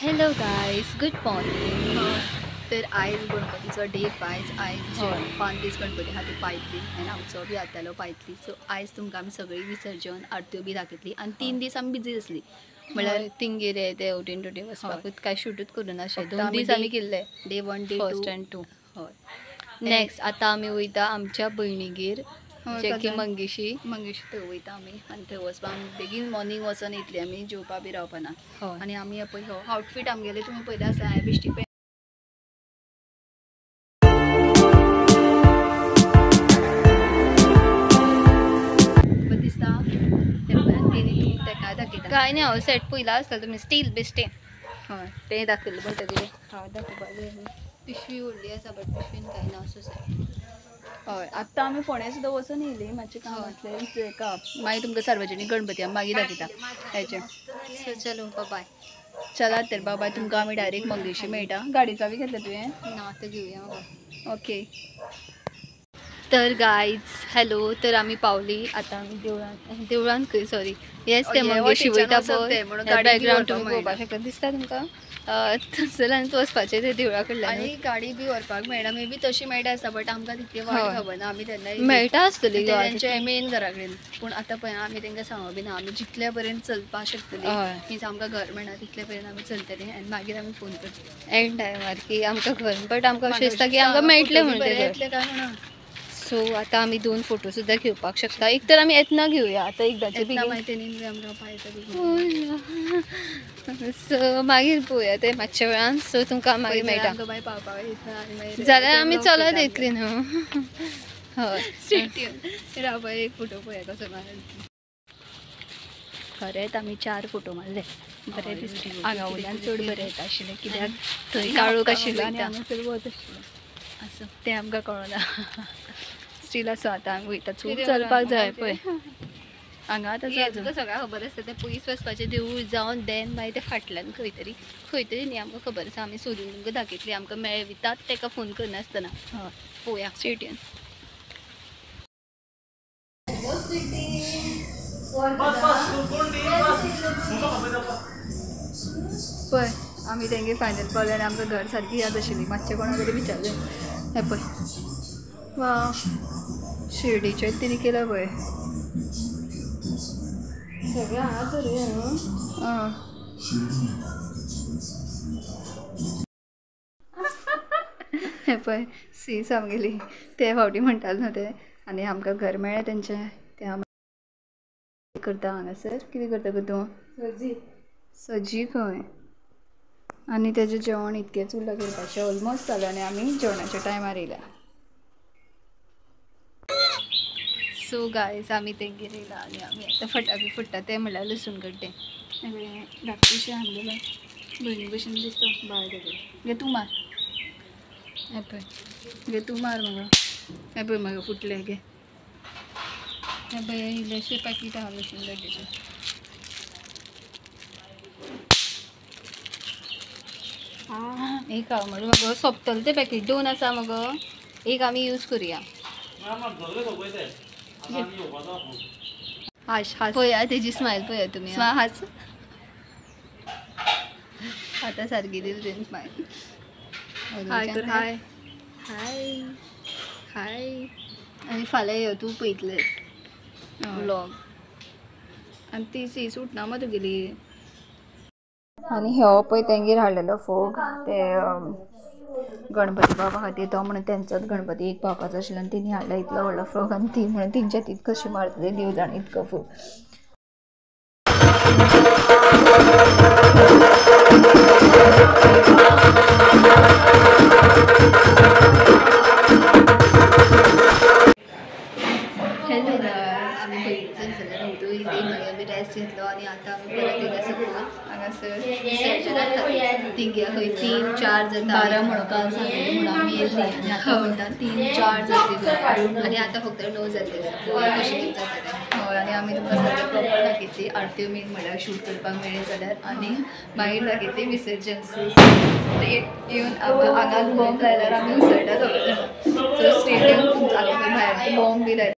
Hello guys, good morning. तर आयज गणपतीचो day 5. आयज पांच दीस गणपती आहा ती पायतली आनी आमचो बी आतालो पायतली. सो आयज तुमकां आमी सगळी विसर्जन आरत्यो बी दाखयतली आनी 3 दीस आमी बिजी आसली. म्हळ्यार तिंगेरे ते ओटीन टोटी वचपाकूच काय शूटूच करूं नाशे. 2 दीस आमी केल्ले, डे 1 डे 2 एंड 2. हय. नेक्स्ट आतां आमी वयता आमच्या भयणीगेर जे की मंगेशी थंय वयता आमी आनी थंय वचपाक आमी बेगीन मॉर्निंग वचून येतली आमी जेवपा बी रावपा ना. आनी आमी पळय हो आउटफीट आमगेले तुमी पयला आसा. हांवें बेश्टी दिसता काय नाही. हांव सेट पयला आसता तुमी स्टील बेश्टे. हय तें दाखयलें म्हणटकीर हांव दाखोवपाक जाय. पिशवी व्हडली आसा बट पिशवीन काय ना असो हय. आतां आमी फोंड्या सुद्दां वचून येयली. मातशें काम आसलें हाका. मागीर तुमकां सार्वजनीक गणपती आमी मागीर दाखयता हेचें. सो चलो बाय. चला तर बाय. तुमकां आमी डायरेक्ट मंगेशी मेळटा. गाडी चावी घेतल्या तुवें? ना आतां घेवया. ओके. तर गायज हॅलो. तर आमी पावली आतां आमी देवळान खंय सॉरी येस ते मंगेशी वयता पळय बॅकग्रावंड तुमी पळोवपाक शकता. दिसता तुमकां थंयसरल्यान वचपाचें ते देवळा कडल्यान आनी गाडी बी व्हरपाक मेळना. मे बी तशी मेळटा आसता बट आमकां तितली वाट खबर ना. आमी तेन्ना मेळटा आसतली तेंच्या मेन घरा कडेन. पूण आतां पळय आमी तेंकां सांगो बी ना. आमी जितल्या पर्यंत चलपाक शकतली मीन्स आमकां घर मेळना तितल्या पर्यंत आमी चलतली आनी मागीर आमी फोन करतली एंड टायमार की आमकां घर. बट आमकां अशें दिसता की आमकां मेळटलें म्हणून येतलें काय म्हणा. सो आतां आमी 2 फोटो सुद्दां घेवपाक शकता. एक तर आमी येतना घेवया आतां एकदांचे बेगीन माहिती आमकां पावयता. सो मागीर पळोवया ते मातशे वेळान. सो तुमकां मागीर मेळटा जाल्यार आमी चलत येतली न्हू. हय राव एक फोटो पळोवया कसो मारला. खरेंच आमी 4 फोटो मारले. बरें दिसले. हांगा वयल्यान चड बरें येता आशिल्लें कित्याक थंय काळोख आशिल्लो आनी हांगा चड वत आशिल्लें. असो तें आमकां कळना. स्टील असो आतां आमी वयता. चूक चलपाक जाय पळय. हांगा आतां तुका सगळ्यां खबर आसता तें पयस वचपाचें देवूळ जावन देन मागीर तें फाटल्यान खंय तरी न्ही आमकां खबर आसा. आमी सोदून तुमकां दाखयतली. आमकां मेळवितात तेका फोन करनासतना. हय पळोवया. स्ट्रेट येवन पळय आमी तेंगे फायनल पावले आनी आमकां घर सारकी याद आशिल्ली. मातशें कोणा तरी विचारलें. हें पळय वा शिर्डीचें तिणी केला पळय सगळें हांगा करूया न्हू. हें पळय सीस आमगेली ते फावटी म्हणटाले न्हू ते आनी आमकां घर मेळ्ळें तेंचें तें आमी करता हांगासर. कितें करता गो तूं? सजी खंय आनी तेजें जेवण इतकेंच उरलां करपाचें. ऑलमोस्ट जालें आनी आमी जेवणाच्या टायमार येयल्या. सो गायज आमी तेंगेर येयला आनी आमी आतां फटाके फोडटा. ते म्हणल्यार लसूण गड्डे धाकटेशें आसलेले भयणी भशेन दिसता. बाय गे तूं मार. हें पळय गे तूं मार मगो. हें पळय मगो फुटले गे. हें पळय इल्लेशें पॅकीट आहा लसूण गड्डेचें. एक हांव म्हणून मगो सोंपतलें तें पॅकेट. 2 आसा मगो. एक आमी यूज करुया. हास पळया तेजी स्मायल पळया तुमी. हास आतां सारकी दिली तेणी स्मायल. हाय कर हाय हाय हाय. आनी फाल्यां यो तूं पळयतलें व्लॉग. आनी ती सीस उठना मो तुगेली. आनी हो पळय तेंगेर हाडलेलो फोग ते गणपती बाबा खातीर. तो म्हणून तेंचोच गणपती एक पावपाचो आशिल्लो आनी तेणी हाडला इतलो व्हडलो फोग आनी ती म्हणून तेंच्या तीत कशी मारतली देव जाणे इतको फोग. हॅलो गायज आमी भयणीचो जाल्यार रावतो येयली. मागीर आमी रेस्ट घेतलो आनी आतां आमी परत येयल्या सकयल हांगासर विसर्जनाक खातीर. थिंगा खंय 3-4 जाता. 12 म्हणून काल सांगलेली म्हणून आमी येयल्ली आनी आतां म्हणटा 3-4 जातली आनी आतां फक्त 9 जातली आसा. पळोवया कशें कितें जातलें. हय आनी आमी तुमकां सगळें प्रॉपर दाखयतली. आरत्यो मेन म्हणल्यार शूट करपाक मेळ्ळें जाल्यार आनी मागीर दाखयतली विसर्जन. स्ट्रेट येवन आंगार बॉम्ब लायल्यार आमी उसळटा सगळे जाणां. सो स्ट्रेट येवन तुमकां आतां भायर बॉम्ब बी लायता.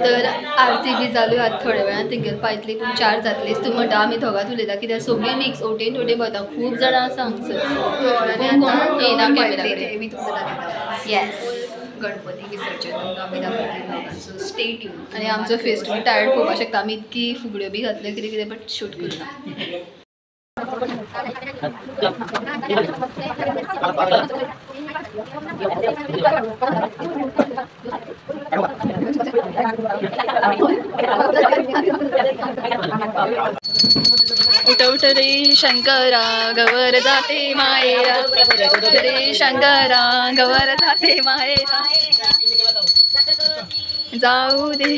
तर आरती बी चालू आहात थोड्या वेळान तिंगेल पायतली पूण 4 जातलीच तूं म्हणटा आमी दोगांच उलयता कित्याक सगळीं मिक्स ओटेन टोटे वता खूब जाणां आसा हांगसर कोण येना कॅमेरा कडेन येस गणपती विसर्जन आमी दाखयतली स्टे ट्यून आनी आमचो फेस तुमी टायर्ड पळोवपाक शकता आमी इतकी फुगड्यो बी घातल्यो कितें कितें बट शूट करना उठ उठ रे शंकरा गवर जाते मायेरा उठ रे शंकरा गवर जाते मायेरा जाऊ दे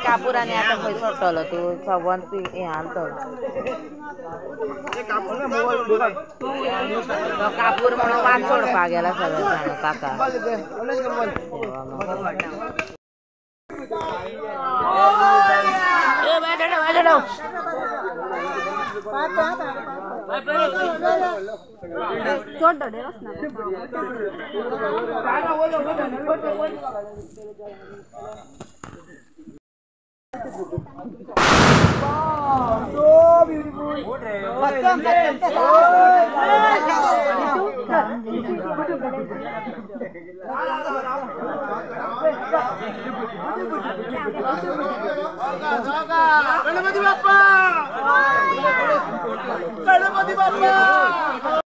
कापुराने आता खंय सोडटलो तू सगळ्यान हे आणतो कापूर म्हणून वाट सोडपा गेला सगळं जाण काका गणपती बाप्पा